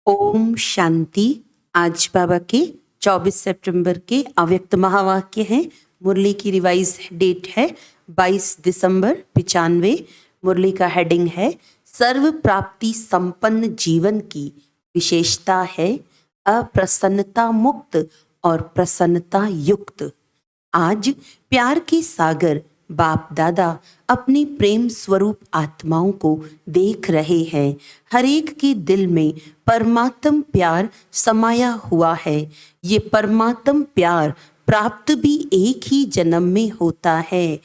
ओम शांति। आज बाबा के 24 सितंबर के अव्यक्त महावाक्य हैं। मुरली की रिवाइज डेट है 22 दिसंबर 95। मुरली का हेडिंग है सर्व प्राप्ति संपन्न जीवन की विशेषता है अप्रसन्नता मुक्त और प्रसन्नता युक्त। आज प्यार के सागर बाप दादा अपनी प्रेम स्वरूप आत्माओं को देख रहे हैं। हर एक के दिल में परमात्म प्यार समाया हुआ है। ये परमात्म प्यार प्राप्त भी एक ही जन्म में होता है।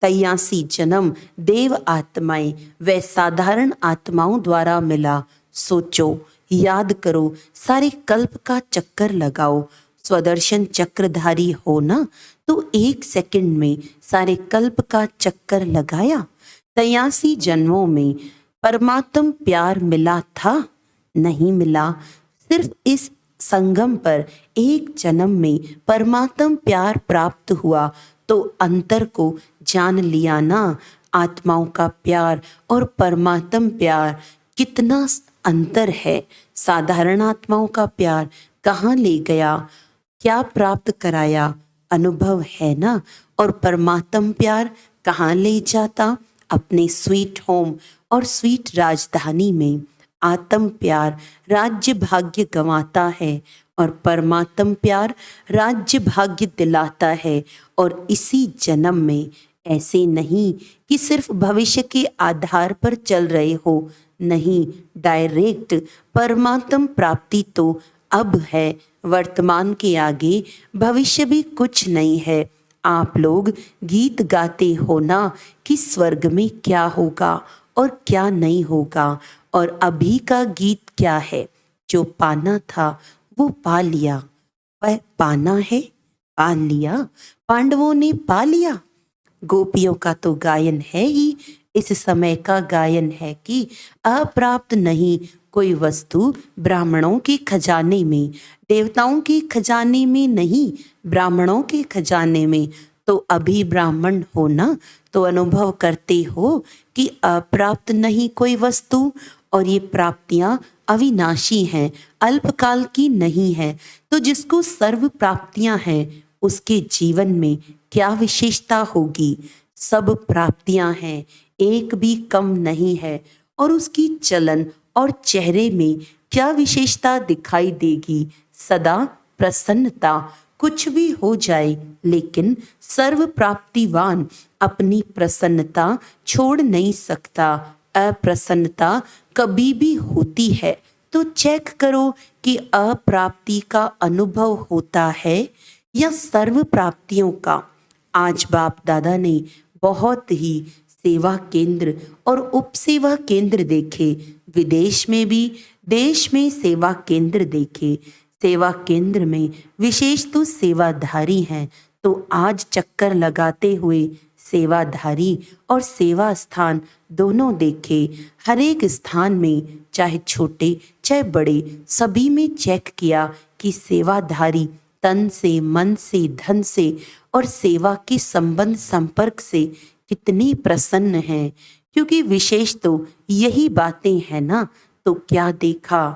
83 जन्म देव आत्माएं व साधारण आत्माओं द्वारा मिला। सोचो, याद करो, सारे कल्प का चक्कर लगाओ। स्वदर्शन चक्रधारी हो ना, तो 1 सेकंड में सारे कल्प का चक्कर लगाया। 83 जन्मों में परमात्म प्यार मिला था? नहीं मिला। सिर्फ इस संगम पर एक जन्म में परमात्म प्यार प्राप्त हुआ तो अंतर को जान लिया ना। आत्माओं का प्यार और परमात्म प्यार कितना अंतर है। साधारण आत्माओं का प्यार कहाँ ले गया, क्या प्राप्त कराया, अनुभव है ना। और परमात्म प्यार कहाँ ले जाता, अपने स्वीट होम और स्वीट राजधानी में। आत्म प्यार राज्य भाग्य गंवाता है और परमात्म प्यार राज्य भाग्य दिलाता है। और इसी जन्म में, ऐसे नहीं कि सिर्फ भविष्य के आधार पर चल रहे हो, नहीं, डायरेक्ट परमात्म प्राप्ति तो अब है। वर्तमान के आगे भविष्य भी कुछ नहीं है। आप लोग गीत गाते हो ना कि स्वर्ग में क्या होगा और क्या नहीं होगा। और अभी का गीत क्या है, जो पाना था वो पा लिया। वह पाना है, पा लिया, पांडवों ने पा लिया। गोपियों का तो गायन है ही, इस समय का गायन है कि अप्राप्त नहीं कोई वस्तु ब्राह्मणों के खजाने में, देवताओं के खजाने में नहीं, ब्राह्मणों के खजाने में। तो अभी ब्राह्मण हो ना, तो अनुभव करते हो कि अप्राप्त नहीं कोई वस्तु। और ये प्राप्तियां अविनाशी हैं, अल्पकाल की नहीं है। तो जिसको सर्व प्राप्तियां हैं, उसके जीवन में क्या विशेषता होगी। सब प्राप्तियां हैं, एक भी कम नहीं है। और उसकी चलन और चेहरे में क्या विशेषता दिखाई देगी, सदा प्रसन्नता। कुछ भी हो जाए, लेकिन सर्व प्राप्तिवान अपनी प्रसन्नता छोड़ नहीं सकता। अप्रसन्नता कभी भी होती है तो चेक करो कि अप्राप्ति का अनुभव होता है या सर्व प्राप्तियों का। आज बाप दादा ने बहुत ही सेवा केंद्र और उप सेवा केंद्र देखे, विदेश में भी, देश में सेवा केंद्र देखे। सेवा केंद्र में विशेष तो सेवाधारी हैं, तो आज चक्कर लगाते हुए सेवाधारी और सेवा स्थान दोनों देखे। हर एक स्थान में, चाहे छोटे चाहे बड़े, सभी में चेक किया कि सेवाधारी तन से, मन से, धन से और सेवा के संबंध संपर्क से कितनी प्रसन्न हैं। क्योंकि विशेष तो यही बातें हैं ना। तो क्या देखा,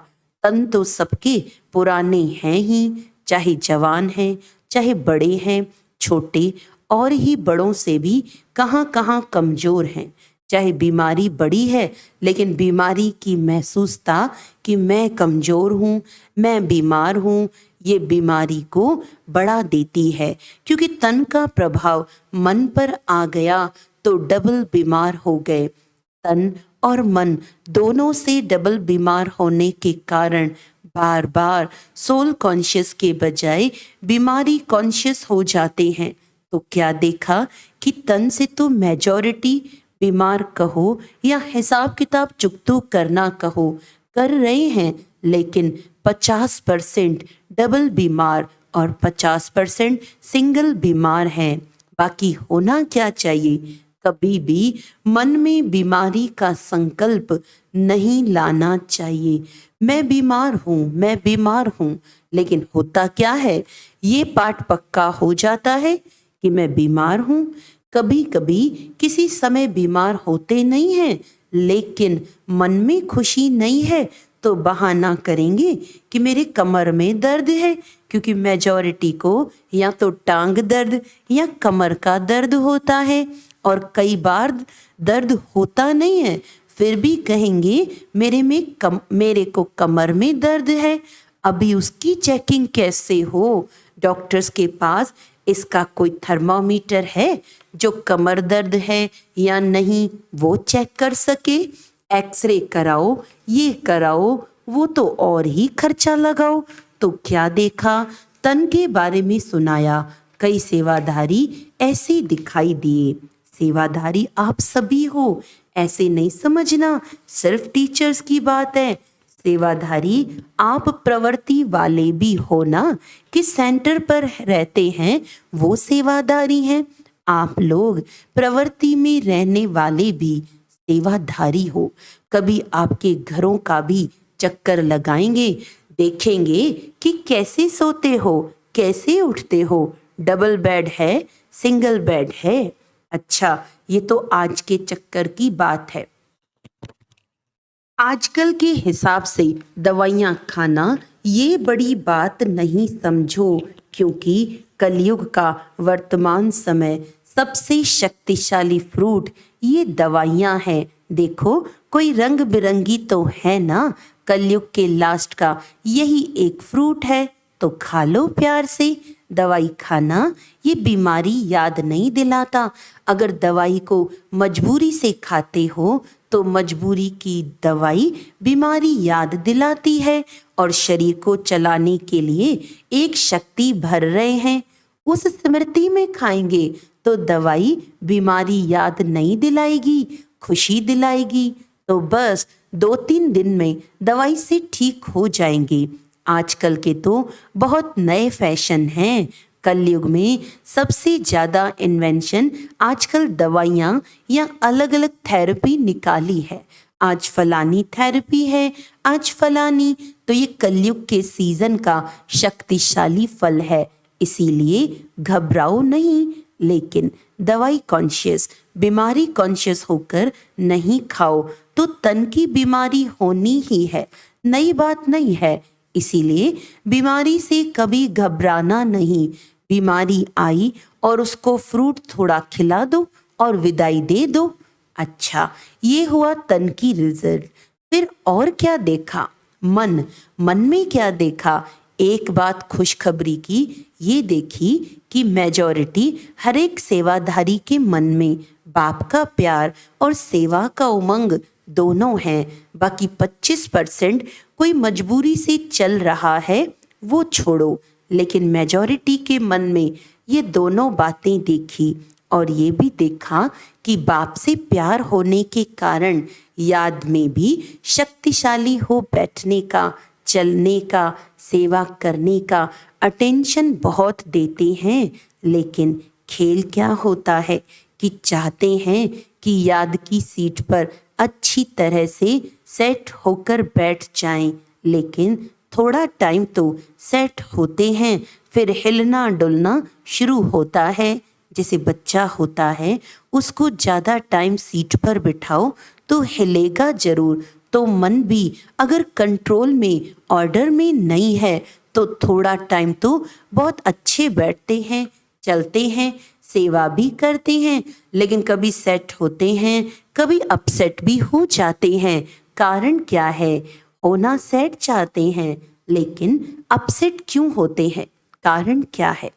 तन तो सबके पुराने हैं ही, चाहे जवान हैं, चाहे बड़े हैं, छोटे और ही बड़ों से भी कहाँ कहाँ कमजोर हैं। चाहे बीमारी बड़ी है, लेकिन बीमारी की महसूसता कि मैं कमजोर हूँ, मैं बीमार हूँ, ये बीमारी को बढ़ा देती है। क्योंकि तन का प्रभाव मन पर आ गया तो डबल बीमार हो गए। तन और मन दोनों से डबल बीमार होने के कारण बार बार सोल कॉन्शियस के बजाय बीमारी कॉन्शियस हो जाते हैं। तो क्या देखा कि तन से तो मेजॉरिटी बीमार कहो या हिसाब किताब चुकतू करना कहो, कर रहे हैं, लेकिन 50% डबल बीमार और 50% सिंगल बीमार हैं। बाकी होना क्या चाहिए, कभी भी मन में बीमारी का संकल्प नहीं लाना चाहिए। मैं बीमार हूँ, मैं बीमार हूँ, लेकिन होता क्या है, ये पाठ पक्का हो जाता है कि मैं बीमार हूँ। कभी कभी किसी समय बीमार होते नहीं हैं, लेकिन मन में खुशी नहीं है तो बहाना करेंगे कि मेरे कमर में दर्द है, क्योंकि मेजॉरिटी को या तो टांग दर्द या कमर का दर्द होता है, और कई बार दर्द होता नहीं है फिर भी कहेंगे मेरे को कमर में दर्द है। अभी उसकी चेकिंग कैसे हो? डॉक्टर्स के पास इसका कोई थर्मामीटर है जो कमर दर्द है या नहीं वो चेक कर सके? एक्सरे कराओ, ये कराओ, वो तो और ही खर्चा लगाओ। तो क्या देखा, तन के बारे में सुनाया, कई सेवाधारी ऐसे दिखाई दिए। सेवाधारी आप सभी हो, ऐसे नहीं समझना सिर्फ टीचर्स की बात है। सेवाधारी आप प्रवृत्ति वाले भी हो ना, कि सेंटर पर रहते हैं वो सेवाधारी हैं। आप लोग प्रवृत्ति में रहने वाले भी सेवाधारी हो। कभी आपके घरों का भी चक्कर लगाएंगे, देखेंगे कि कैसे सोते हो, कैसे उठते हो, डबल बेड है, सिंगल बेड है। अच्छा, ये तो आज के चक्कर की बात है। आजकल के हिसाब से दवाइयाँ खाना ये बड़ी बात नहीं समझो, क्योंकि कलयुग का वर्तमान समय सबसे शक्तिशाली फ्रूट ये दवाइयाँ हैं। देखो, कोई रंग बिरंगी तो है ना, कलयुग के लास्ट का यही एक फ्रूट है, तो खा लो प्यार से। दवाई खाना ये बीमारी याद नहीं दिलाता। अगर दवाई को मजबूरी से खाते हो तो मजबूरी की दवाई बीमारी याद दिलाती है, और शरीर को चलाने के लिए एक शक्ति भर रहे हैं, उस स्मृति में खाएंगे तो दवाई बीमारी याद नहीं दिलाएगी, खुशी दिलाएगी। तो बस 2-3 दिन में दवाई से ठीक हो जाएंगे। आजकल के तो बहुत नए फैशन हैं। कलयुग में सबसे ज़्यादा इन्वेंशन आजकल दवाइयाँ या अलग अलग थेरेपी निकाली है। आज फलानी थेरेपी है, आज फलानी, तो ये कलयुग के सीजन का शक्तिशाली फल है। इसीलिए घबराओ नहीं, लेकिन दवाई कॉन्शियस, बीमारी कॉन्शियस होकर नहीं खाओ तो तन की बीमारी होनी ही है, नई बात नहीं है। इसीलिए बीमारी से कभी घबराना नहीं। बीमारी आई और उसको फ्रूट थोड़ा खिला दो और विदाई दे दो। अच्छा, ये हुआ तन की रिजल्ट। फिर और क्या देखा? मन में क्या देखा? एक बात खुशखबरी की ये देखी कि मेजॉरिटी हर एक सेवाधारी के मन में बाप का प्यार और सेवा का उमंग दोनों हैं। बाकी 25% कोई मजबूरी से चल रहा है, वो छोड़ो, लेकिन मेजॉरिटी के मन में ये दोनों बातें देखी, और ये भी देखा कि बाप से प्यार होने के कारण याद में भी शक्तिशाली हो बैठने का, चलने का, सेवा करने का, अटेंशन बहुत देते हैं। लेकिन खेल क्या होता है कि चाहते हैं कि याद की सीट पर अच्छी तरह से सेट होकर बैठ जाएं, लेकिन थोड़ा टाइम तो सेट होते हैं, फिर हिलना डुलना शुरू होता है। जैसे बच्चा होता है, उसको ज़्यादा टाइम सीट पर बिठाओ तो हिलेगा जरूर। तो मन भी अगर कंट्रोल में, ऑर्डर में नहीं है तो थोड़ा टाइम तो बहुत अच्छे बैठते हैं, चलते हैं, सेवा भी करते हैं, लेकिन कभी सेट होते हैं, कभी अपसेट भी हो जाते हैं। कारण क्या है? होना सेट चाहते हैं, लेकिन अपसेट क्यों होते हैं? कारण क्या है?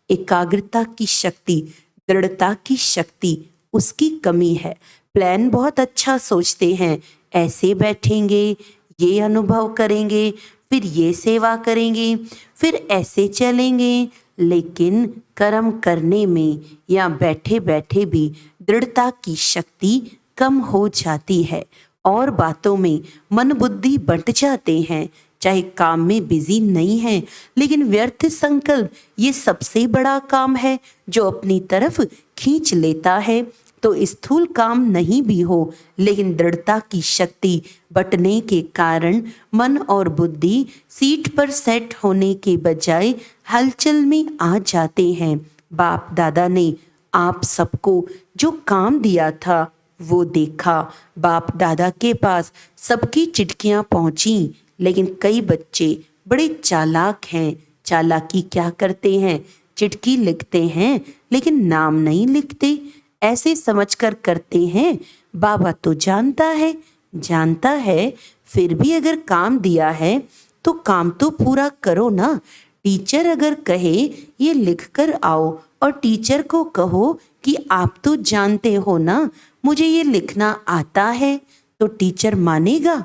एकाग्रता की शक्ति, दृढ़ता की शक्ति उसकी कमी है। प्लान बहुत अच्छा सोचते हैं, ऐसे बैठेंगे, ये अनुभव करेंगे, फिर ये सेवा करेंगे, फिर ऐसे चलेंगे, लेकिन कर्म करने में या बैठे बैठे भी दृढ़ता की शक्ति कम हो जाती है, और बातों में मन बुद्धि बंट जाते हैं। चाहे काम में बिजी नहीं है, लेकिन व्यर्थ संकल्प ये सबसे बड़ा काम है जो अपनी तरफ खींच लेता है। तो स्थूल काम नहीं भी हो, लेकिन दृढ़ता की शक्ति बटने के कारण मन और बुद्धि सीट पर सेट होने के बजाय हलचल में आ जाते हैं। बाप दादा ने आप सबको जो काम दिया था वो देखा बाप दादा के पास सबकी चिट्ठियां पहुंची, लेकिन कई बच्चे बड़े चालाक हैं। चालाकी क्या करते हैं, चिट्ठी लिखते हैं लेकिन नाम नहीं लिखते। ऐसे समझकर करते हैं बाबा तो जानता है, फिर भी अगर काम दिया है तो काम तो पूरा करो ना। टीचर अगर कहे ये लिख कर आओ और टीचर को कहो कि आप तो जानते हो ना मुझे ये लिखना आता है, तो टीचर मानेगा?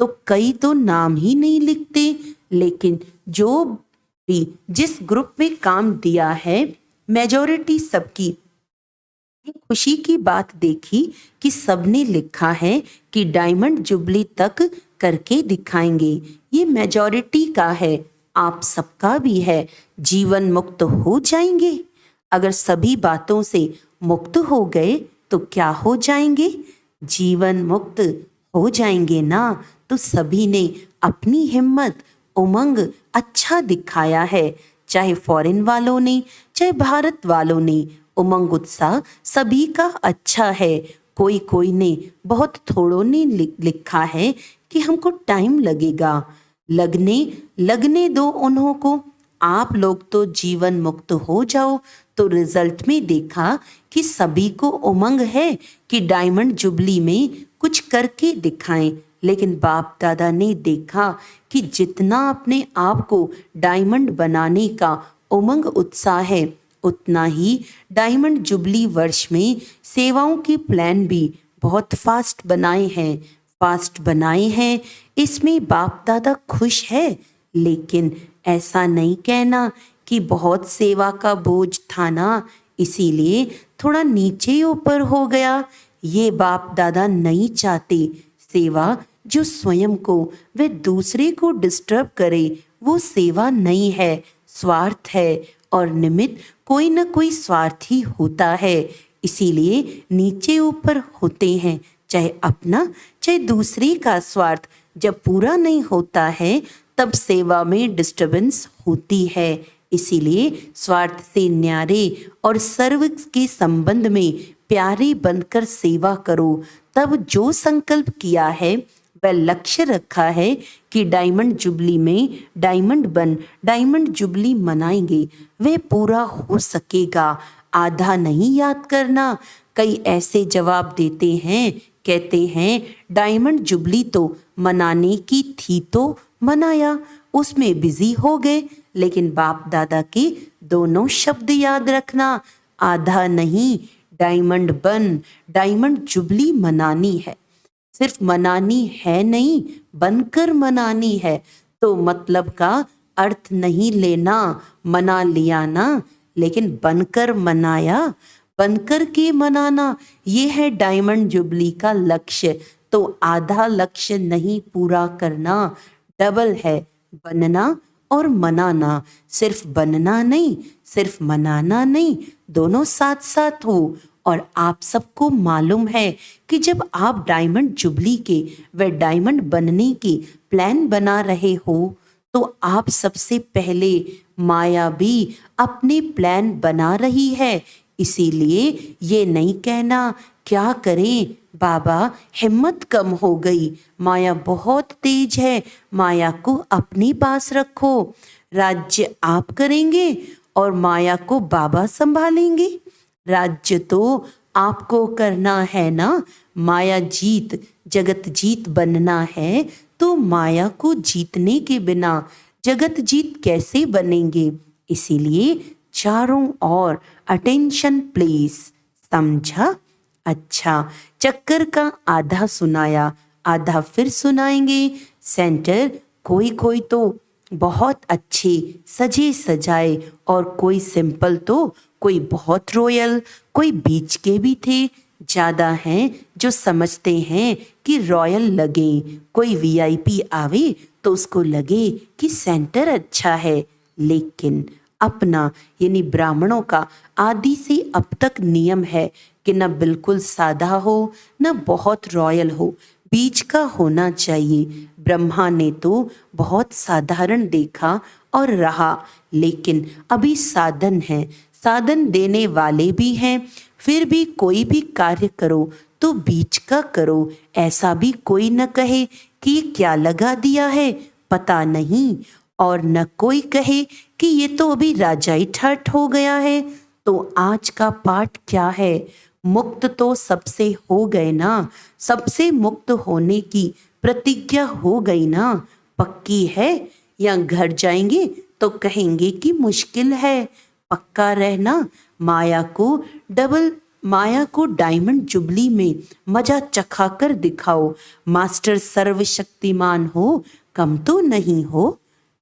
तो कई तो नाम ही नहीं लिखते। लेकिन जो भी जिस ग्रुप में काम दिया है, मेजॉरिटी सबकी ये खुशी की बात देखी कि सबने लिखा है कि डायमंड जुबली तक करके दिखाएंगे। ये मेजॉरिटी का है, आप सबका भी है। जीवन मुक्त हो जाएंगे। अगर सभी बातों से मुक्त हो गए तो क्या हो जाएंगे? जीवन मुक्त हो जाएंगे ना। तो सभी ने अपनी हिम्मत, उमंग अच्छा दिखाया है, चाहे फॉरेन वालों ने चाहे भारत वालों ने। उमंग उत्साह सभी का अच्छा है। कोई ने बहुत थोड़ों ने लिखा है कि हमको टाइम लगेगा। लगने दो उन्हों को। आप लोग तो जीवन मुक्त हो जाओ। तो रिजल्ट में देखा कि सभी को उमंग है कि डायमंड जुबली में कुछ करके दिखाएं। लेकिन बाप दादा ने देखा कि जितना अपने आप को डायमंड बनाने का उमंग उत्साह है, उतना ही डायमंड जुबली वर्ष में सेवाओं के प्लान भी बहुत फास्ट बनाए हैं। इसमें बाप दादा खुश है। लेकिन ऐसा नहीं कहना कि बहुत सेवा का बोझ था ना, इसीलिए थोड़ा नीचे ऊपर हो गया। ये बाप दादा नहीं चाहते। सेवा जो स्वयं को व दूसरे को डिस्टर्ब करे वो सेवा नहीं है, स्वार्थ है। और निमित्त कोई न कोई स्वार्थी होता है, इसीलिए नीचे ऊपर होते हैं। चाहे अपना चाहे दूसरे का स्वार्थ जब पूरा नहीं होता है तब सेवा में डिस्टर्बेंस होती है। इसीलिए स्वार्थ से न्यारे और सर्व के संबंध में प्यारे बनकर सेवा करो। तब जो संकल्प किया है वह लक्ष्य रखा है कि डायमंड जुबली में डायमंड जुबली मनाएंगे, वह पूरा हो सकेगा। आधा नहीं याद करना। कई ऐसे जवाब देते हैं, कहते हैं डायमंड जुबली तो मनाने की थी तो मनाया, उसमें बिजी हो गए। लेकिन बाप दादा के दोनों शब्द याद रखना, आधा नहीं, डायमंड जुबली मनानी है। सिर्फ मनानी है नहीं, बनकर मनानी है। तो मतलब का अर्थ नहीं लेना, मना लिया ना, लेकिन बनकर मनाया, बनकर के मनाना, ये है डायमंड जुबली का लक्ष्य। तो आधा लक्ष्य नहीं पूरा करना, डबल है बनना और मनाना। सिर्फ बनना नहीं, सिर्फ मनाना नहीं, दोनों साथ साथ हो। और आप सबको मालूम है कि जब आप डायमंड जुबली के व डायमंड बनने के प्लान बना रहे हो तो आप सबसे पहले माया भी अपने प्लान बना रही है। इसीलिए ये नहीं कहना क्या करें बाबा, हिम्मत कम हो गई, माया बहुत तेज है, माया को अपने पास रखो। राज्य आप करेंगे और माया को बाबा संभालेंगे। राज्य तो आपको करना है ना, माया जीत जगत जीत बनना है। तो माया को जीतने के बिना जगत जीत कैसे बनेंगे? इसीलिए चारों ओर अटेंशन प्लीज। समझा? अच्छा, चक्कर का आधा सुनाया, आधा फिर सुनाएंगे। सेंटर कोई तो बहुत अच्छे सजे सजाए और कोई सिंपल, तो कोई बहुत रॉयल, कोई बीच के भी थे। ज़्यादा हैं जो समझते हैं कि रॉयल लगे। कोई वीआईपी आवे तो उसको लगे कि सेंटर अच्छा है। लेकिन अपना यानी ब्राह्मणों का आदि से अब तक नियम है कि न बिल्कुल सादा हो न बहुत रॉयल हो, बीच का होना चाहिए। ब्रह्मा ने तो बहुत साधारण देखा और रहा, लेकिन अभी साधन है, साधन देने वाले भी हैं। फिर भी कोई भी कार्य करो तो बीच का करो, ऐसा भी कोई न कहे कि ये क्या लगा दिया है पता नहीं, और न कोई कहे कि ये तो अभी राजाई ठाट हो गया है। तो आज का पाठ क्या है? मुक्त तो सबसे हो गए ना, सबसे मुक्त होने की प्रतिज्ञा हो गई ना, पक्की है? या घर जाएंगे तो कहेंगे कि मुश्किल है। पक्का रहना, माया को डायमंड जुबली में मजा चखा कर दिखाओ। मास्टर सर्वशक्तिमान हो, कम तो नहीं हो।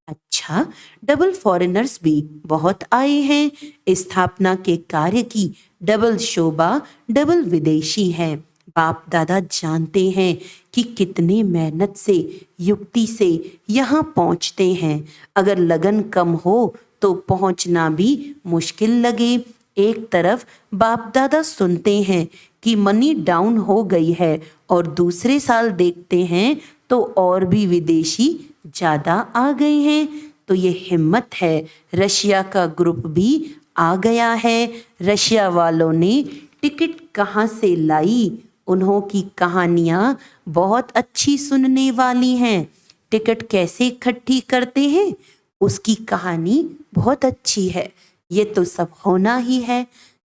अच्छा, डबल फॉरेनर्स भी बहुत आए हैं। स्थापना के कार्य की डबल शोभा, डबल विदेशी हैं। बाप दादा जानते हैं कि कितने मेहनत से, युक्ति से यहाँ पहुँचते हैं। अगर लगन कम हो तो पहुँचना भी मुश्किल लगे। एक तरफ बाप दादा सुनते हैं कि मनी डाउन हो गई है, और दूसरे साल देखते हैं तो और भी विदेशी ज़्यादा आ गए हैं। तो ये हिम्मत है। रशिया का ग्रुप भी आ गया है। रशिया वालों ने टिकट कहाँ से लाई? उन्हों की कहानियाँ बहुत अच्छी सुनने वाली हैं। टिकट कैसे इकट्ठी करते हैं उसकी कहानी बहुत अच्छी है। ये तो सब होना ही है।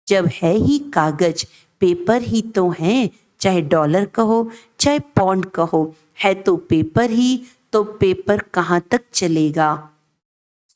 जब है ही कागज पेपर ही तो हैं, चाहे डॉलर कहो चाहे पौंड कहो, है तो पेपर ही। तो पेपर कहाँ तक चलेगा?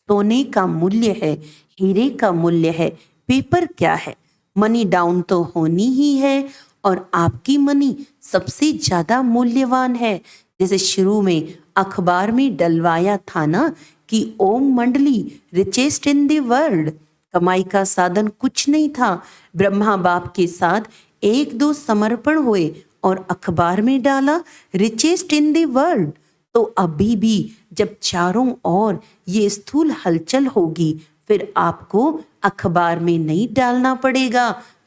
सोने का मूल्य है, हीरे का मूल्य है, पेपर क्या है? मनी डाउन तो होनी ही है, और आपकी मनी सबसे ज्यादा मूल्यवान है। जैसे शुरू में अखबार में डलवाया था ना कि ओम मंडली रिचेस्ट इन द वर्ल्ड। कमाई का साधन कुछ नहीं था। ब्रह्मा बाप के साथ एक दो समर्पण हुए और अखबार में डाला रिचेस्ट इन द वर्ल्ड। तो अभी भी जब चारों ओर ये स्थूल हलचल होगी, फिर आपको अखबार में नहीं डालना पड़ेगा।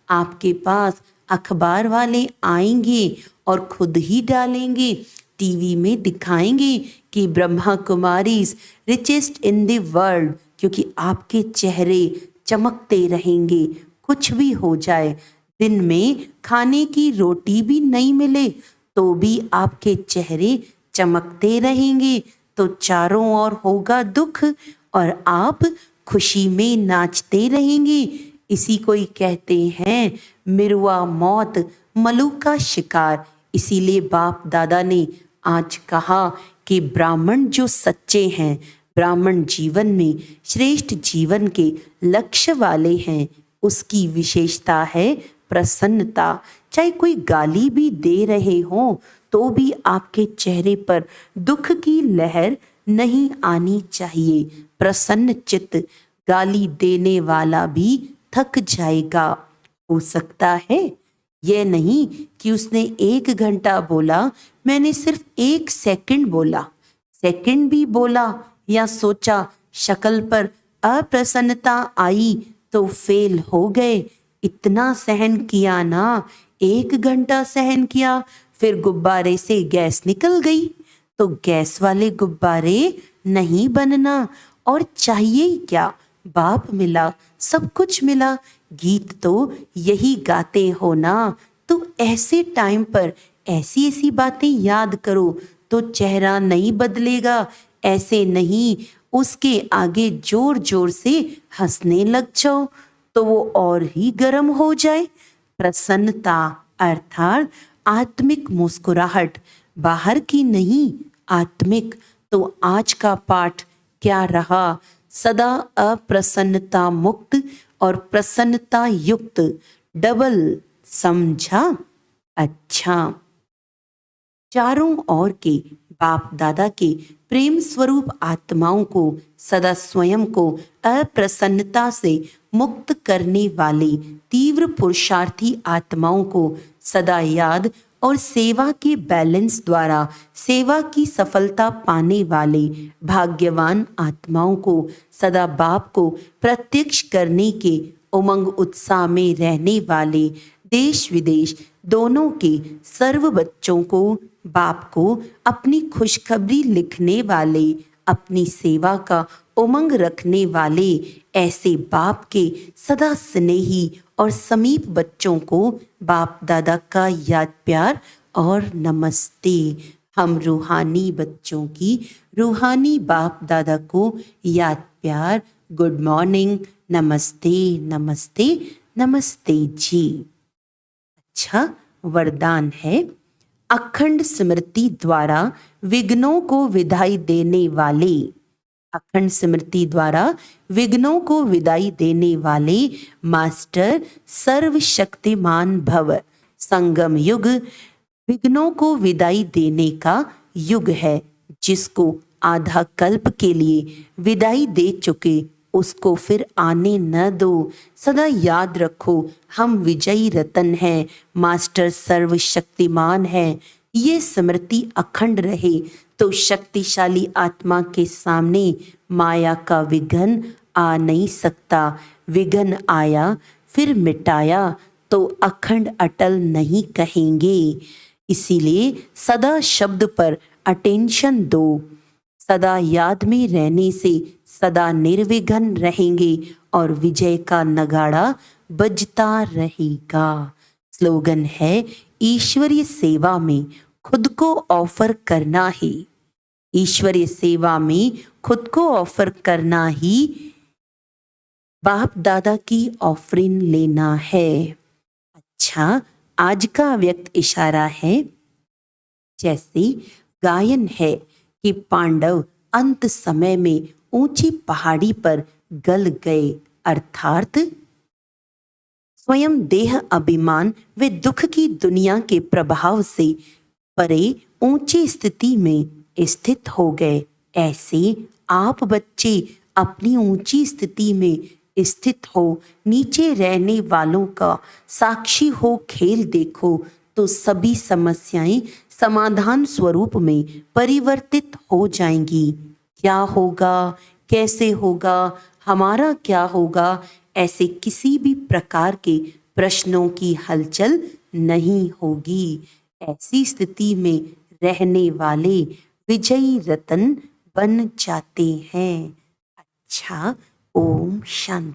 आपके पास अखबार वाले आएंगे और खुद ही डालेंगे। टीवी में दिखाएंगे कि Brahma Kumaris richest in the world, क्योंकि आपके चेहरे चमकते रहेंगे। कुछ भी हो जाए, दिन में खाने की रोटी भी नहीं मिले तो भी आपके चेहरे चमकते रहेंगे। तो चारों ओर होगा दुख और आप खुशी में नाचते रहेंगे। इसी को ही कहते हैं मिरुआ मौत, मलू का शिकार। इसीलिए बाप दादा ने आज कहा कि ब्राह्मण जो सच्चे हैं, ब्राह्मण जीवन में श्रेष्ठ जीवन के लक्ष्य वाले हैं, उसकी विशेषता है प्रसन्नता। चाहे कोई गाली भी दे रहे हों तो भी आपके चेहरे पर दुख की लहर नहीं आनी चाहिए। प्रसन्न चित्त। गाली देने वाला भी थक जाएगा। हो सकता है यह नहीं कि उसने 1 घंटा बोला, मैंने सिर्फ 1 सेकंड बोला। सेकंड भी बोला या सोचा, शक्ल पर अप्रसन्नता आई तो फेल हो गए। इतना सहन किया ना, 1 घंटा सहन किया, फिर गुब्बारे से गैस निकल गई। तो गैस वाले गुब्बारे नहीं बनना। और चाहिए क्या? बाप मिला, सब कुछ मिला। गीत तो यही गाते हो ना। तो ऐसे टाइम पर ऐसी ऐसी बातें याद करो तो चेहरा नहीं बदलेगा। ऐसे नहीं उसके आगे जोर जोर से हंसने लग जाओ तो वो और ही गर्म हो जाए। प्रसन्नता अर्थात आत्मिक मुस्कुराहट, बाहर की नहीं, आत्मिक। तो आज का पाठ क्या रहा? सदा अप्रसन्नता मुक्त और प्रसन्नता युक्त, डबल। समझा? अच्छा, चारों ओर के बाप दादा के प्रेम स्वरूप आत्माओं को सदा स्वयं को अप्रसन्नता से मुक्त करने वाले तीव्र पुरुषार्थी आत्माओं को सदा याद और सेवा के बैलेंस द्वारा सेवा की सफलता पाने वाले भाग्यवान आत्माओं को सदा बाप को प्रत्यक्ष करने के उमंग उत्साह में रहने वाले देश विदेश दोनों के सर्व बच्चों को बाप को अपनी खुशखबरी लिखने वाले अपनी सेवा का उमंग रखने वाले ऐसे बाप के सदा स्नेही और समीप बच्चों को बाप दादा का याद प्यार और नमस्ते। हम रूहानी बच्चों की रूहानी बाप दादा को याद प्यार, गुड मॉर्निंग, नमस्ते नमस्ते नमस्ते जी। अच्छा, वरदान है, अखंड स्मृति द्वारा विघ्नों को विदाई देने वाले, अखंड स्मृति द्वारा विघ्नों को विदाई देने वाले मास्टर सर्वशक्तिमान भव। संगम युग विघ्नों को विदाई देने का युग है। जिसको आधा कल्प के लिए विदाई दे चुके उसको फिर आने न दो। सदा याद रखो, हम विजयी रतन हैं, मास्टर सर्वशक्तिमान है। ये स्मृति अखंड रहे तो शक्तिशाली आत्मा के सामने माया का विघ्न आ नहीं सकता। विघ्न आया फिर मिटाया तो अखंड अटल नहीं कहेंगे। इसीलिए सदा शब्द पर अटेंशन दो। सदा याद में रहने से सदा निर्विघ्न रहेंगे और विजय का नगाड़ा बजता रहेगा। स्लोगन है, ईश्वरीय सेवा में खुद को ऑफर करना ही, ईश्वरीय सेवा में खुद को ऑफर करना ही बाप दादा की ऑफरिंग लेना है। अच्छा, आज का व्यक्त इशारा है, जैसे गायन है कि पांडव अंत समय में ऊंची पहाड़ी पर गल गए, अर्थात स्वयं देह अभिमान व दुख की दुनिया के प्रभाव से परे ऊंची स्थिति में स्थित हो गए। ऐसे आप बच्चे अपनी ऊंची स्थिति में स्थित हो, नीचे रहने वालों का साक्षी हो खेल देखो तो सभी समस्याएं समाधान स्वरूप में परिवर्तित हो जाएंगी। क्या होगा, कैसे होगा, हमारा क्या होगा, ऐसे किसी भी प्रकार के प्रश्नों की हलचल नहीं होगी। ऐसी स्थिति में रहने वाले विजयी रतन बन जाते हैं। अच्छा, ओम शांति।